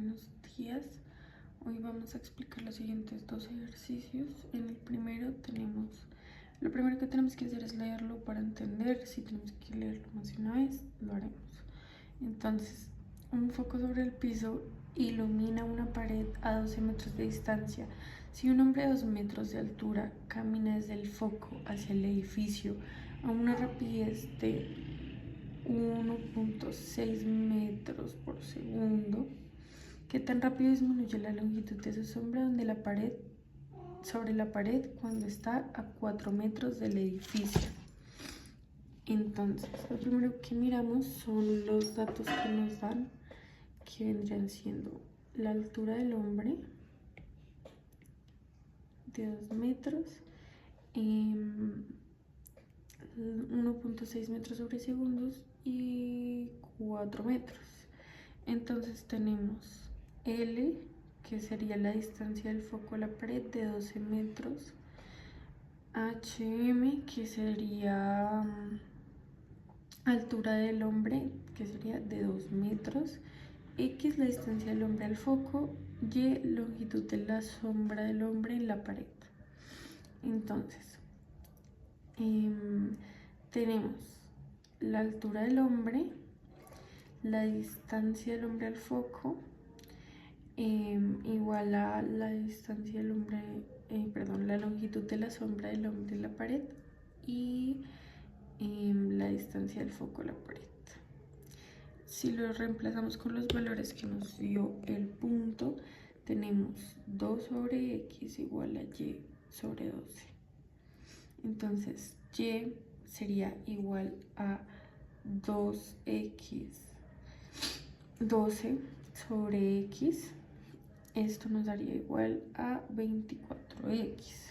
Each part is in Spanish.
buenos días. Hoy vamos a explicar los siguientes dos ejercicios. En el primero lo primero que tenemos que hacer es leerlo para entender. Si tenemos que leerlo más de una vez, lo haremos. Entonces, un foco sobre el piso ilumina una pared a 12 metros de distancia. Si un hombre de 2 metros de altura camina desde el foco hacia el edificio a una rapidez de 1.6 metros por segundo, ¿qué tan rápido disminuye la longitud de su sombra sobre la pared cuando está a 4 metros del edificio? Entonces, lo primero que miramos son los datos que nos dan, que vendrían siendo la altura del hombre de 2 metros, 1.6 metros sobre segundos y 4 metros. Entonces tenemos L, que sería la distancia del foco a la pared de 12 metros, HM, que sería altura del hombre, que sería de 2 metros, X, la distancia del hombre al foco, Y, longitud de la sombra del hombre en la pared. Entonces, tenemos la altura del hombre, la distancia del hombre al foco, igual a la distancia del hombre, la longitud de la sombra del hombre en la pared y la distancia del foco a la pared. Si lo reemplazamos con los valores que nos dio el punto, tenemos 2 sobre x igual a y sobre 12. Entonces, y sería igual a 2x 12 sobre x. Esto nos daría igual a 24x.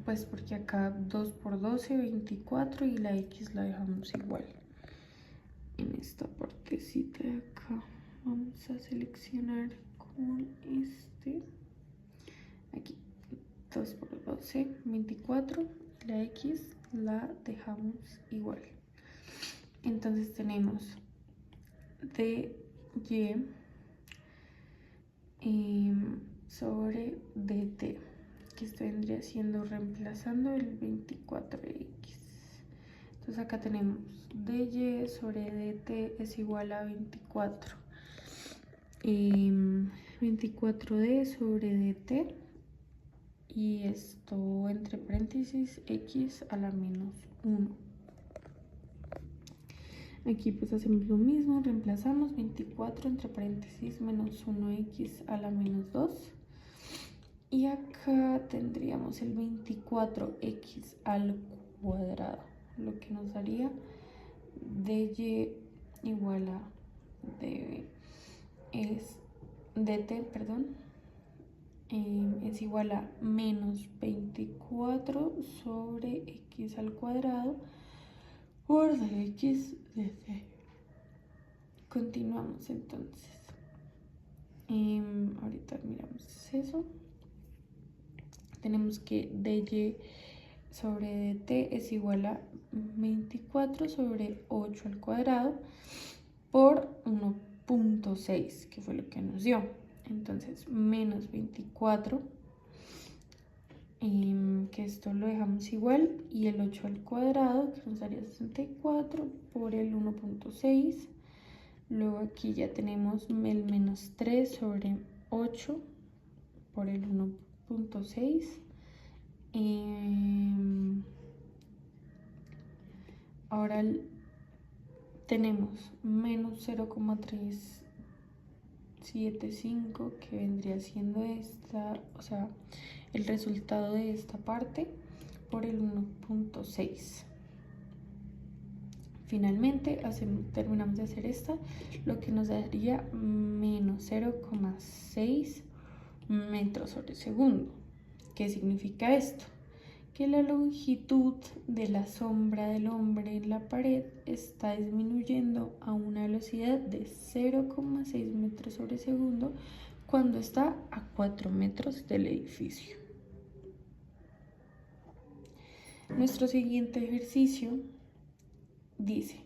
Pues porque acá 2 por 12, 24, y la x la dejamos igual. En esta partecita de acá vamos a seleccionar con aquí 2 por 12, 24, y la x la dejamos igual. Entonces tenemos dy sobre dt, que esto vendría siendo reemplazando el 24x. Entonces acá tenemos dy sobre dt es igual a 24. 24d sobre dt, y esto entre paréntesis x a la menos 1. Aquí pues hacemos lo mismo, reemplazamos 24 entre paréntesis menos 1x a la menos 2. Y acá tendríamos el 24x al cuadrado, lo que nos daría dy igual a dt, es igual a menos 24 sobre x al cuadrado por dx dt. Continuamos entonces. Ahorita miramos eso. Tenemos que dy sobre dt es igual a 24 sobre 8 al cuadrado por 1.6, que fue lo que nos dio. Entonces, menos 24, que esto lo dejamos igual, y el 8 al cuadrado, que nos daría 64 por el 1.6. Luego aquí ya tenemos el menos 3 sobre 8 por el 1.6. Ahora tenemos menos 0,375, que vendría siendo el resultado de esta parte por el 1.6. Finalmente terminamos de hacer esta, lo que nos daría menos 0,6 metros sobre segundo. ¿Qué significa esto? Que la longitud de la sombra del hombre en la pared está disminuyendo a una velocidad de 0,6 metros sobre segundo cuando está a 4 metros del edificio. Nuestro siguiente ejercicio dice: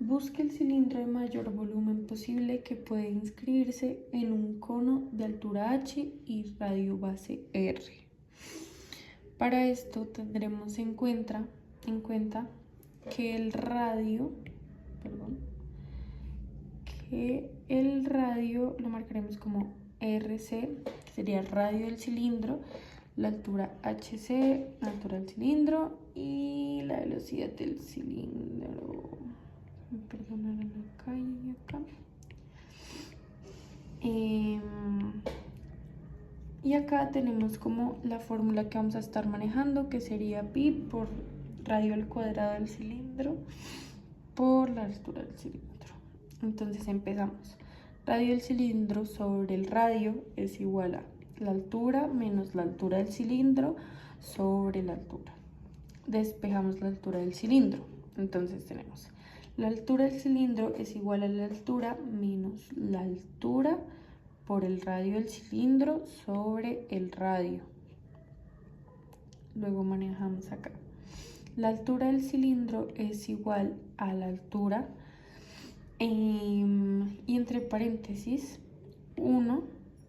Busque el cilindro de mayor volumen posible que puede inscribirse en un cono de altura h y radio base r. Para esto tendremos en cuenta que el radio lo marcaremos como RC, que sería el radio del cilindro, la altura HC, la altura del cilindro y la velocidad del cilindro. Perdonar acá y acá. Y acá tenemos como la fórmula que vamos a estar manejando, que sería pi por radio al cuadrado del cilindro por la altura del cilindro. Entonces empezamos. Radio del cilindro sobre el radio es igual a la altura menos la altura del cilindro sobre la altura. Despejamos la altura del cilindro. Entonces tenemos la altura del cilindro es igual a la altura menos la altura por el radio del cilindro sobre el radio. Luego manejamos acá. La altura del cilindro es igual a la altura y entre paréntesis 1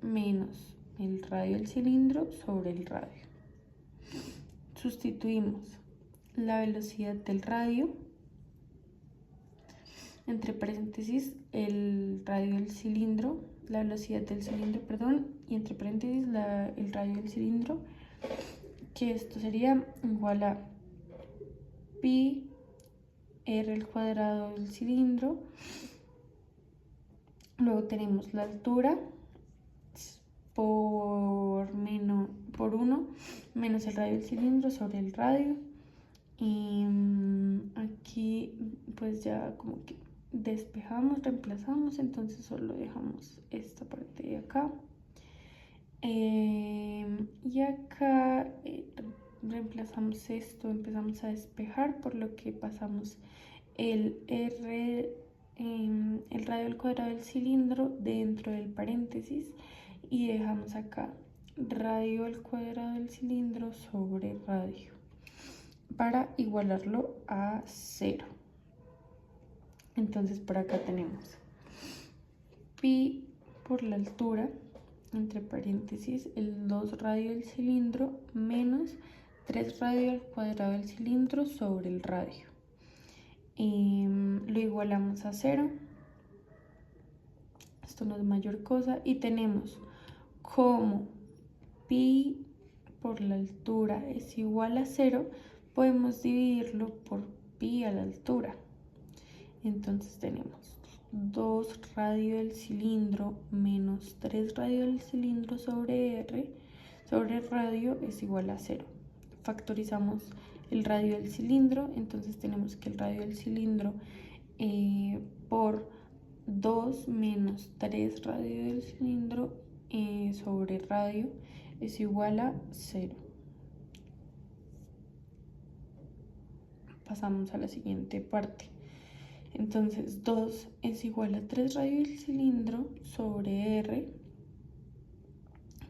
menos el radio del cilindro sobre el radio. Sustituimos la velocidad del radio entre paréntesis el radio del cilindro, la velocidad del cilindro, perdón, y entre paréntesis el radio del cilindro, que esto sería igual a pi r al cuadrado del cilindro. Luego tenemos la altura por 1 menos el radio del cilindro sobre el radio. Y aquí pues ya como que despejamos, reemplazamos, entonces solo dejamos esta parte de acá. Y acá reemplazamos esto, empezamos a despejar, por lo que pasamos el radio al cuadrado del cilindro dentro del paréntesis y dejamos acá radio al cuadrado del cilindro sobre radio para igualarlo a 0. Entonces por acá tenemos pi por la altura, entre paréntesis, el 2 radio del cilindro menos 3 radio al cuadrado del cilindro sobre el radio. Lo igualamos a 0. Esto no es mayor cosa. Y tenemos como pi por la altura es igual a 0, podemos dividirlo por pi a la altura. Entonces tenemos 2 radio del cilindro menos 3 radio del cilindro sobre r sobre radio es igual a 0. Factorizamos el radio del cilindro, entonces tenemos que el radio del cilindro por 2 menos 3 radio del cilindro sobre radio es igual a 0. Pasamos a la siguiente parte. Entonces 2 es igual a 3 radio del cilindro sobre r,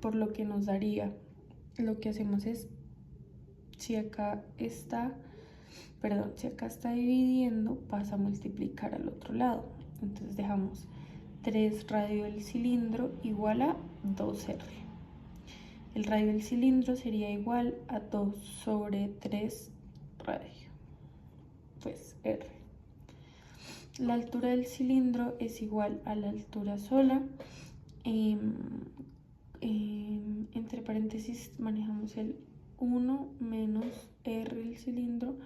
por lo que nos daría, lo que hacemos es, si acá está dividiendo, pasa a multiplicar al otro lado. Entonces dejamos 3 radio del cilindro igual a 2r. El radio del cilindro sería igual a 2 sobre 3 radio, pues r. La altura del cilindro es igual a la altura sola. Entre paréntesis manejamos el 1 menos r del cilindro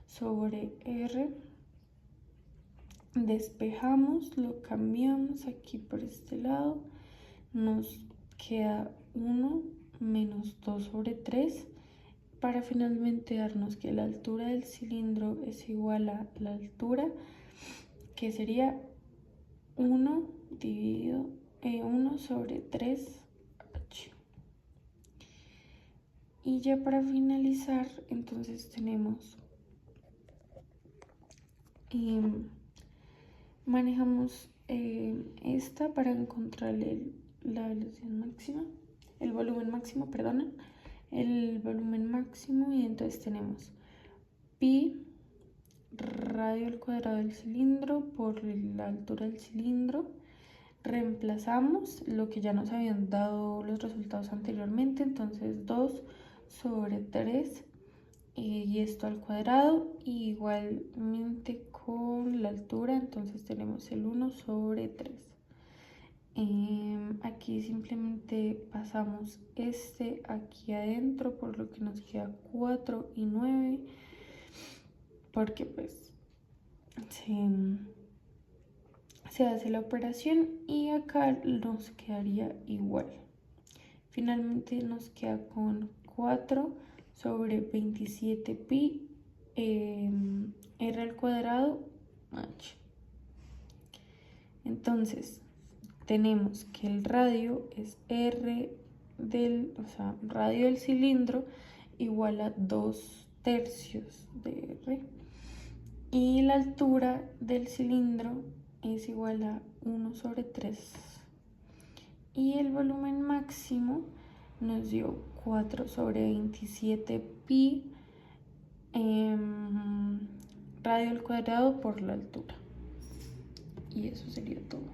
sobre r. Despejamos, lo cambiamos aquí por este lado. Nos queda 1 menos 2 sobre 3 para finalmente darnos que la altura del cilindro es igual a la altura, que sería 1 dividido 1 sobre 3h. Y ya para finalizar, entonces tenemos, manejamos esta para encontrar la velocidad máxima, el volumen máximo, perdón, el volumen máximo, y entonces tenemos pi radio al cuadrado del cilindro por la altura del cilindro. Reemplazamos lo que ya nos habían dado los resultados anteriormente, entonces 2 sobre 3 y esto al cuadrado, y igualmente con la altura, entonces tenemos el 1 sobre 3. Aquí simplemente pasamos este aquí adentro, por lo que nos queda 4 y 9, porque pues se hace la operación y acá nos quedaría igual. Finalmente nos queda con 4 sobre 27 pi r al cuadrado h. Entonces tenemos que el radio es r radio del cilindro igual a 2/3 de r, y la altura del cilindro es igual a 1 sobre 3. Y el volumen máximo nos dio 4 sobre 27 pi radio al cuadrado por la altura. Y eso sería todo.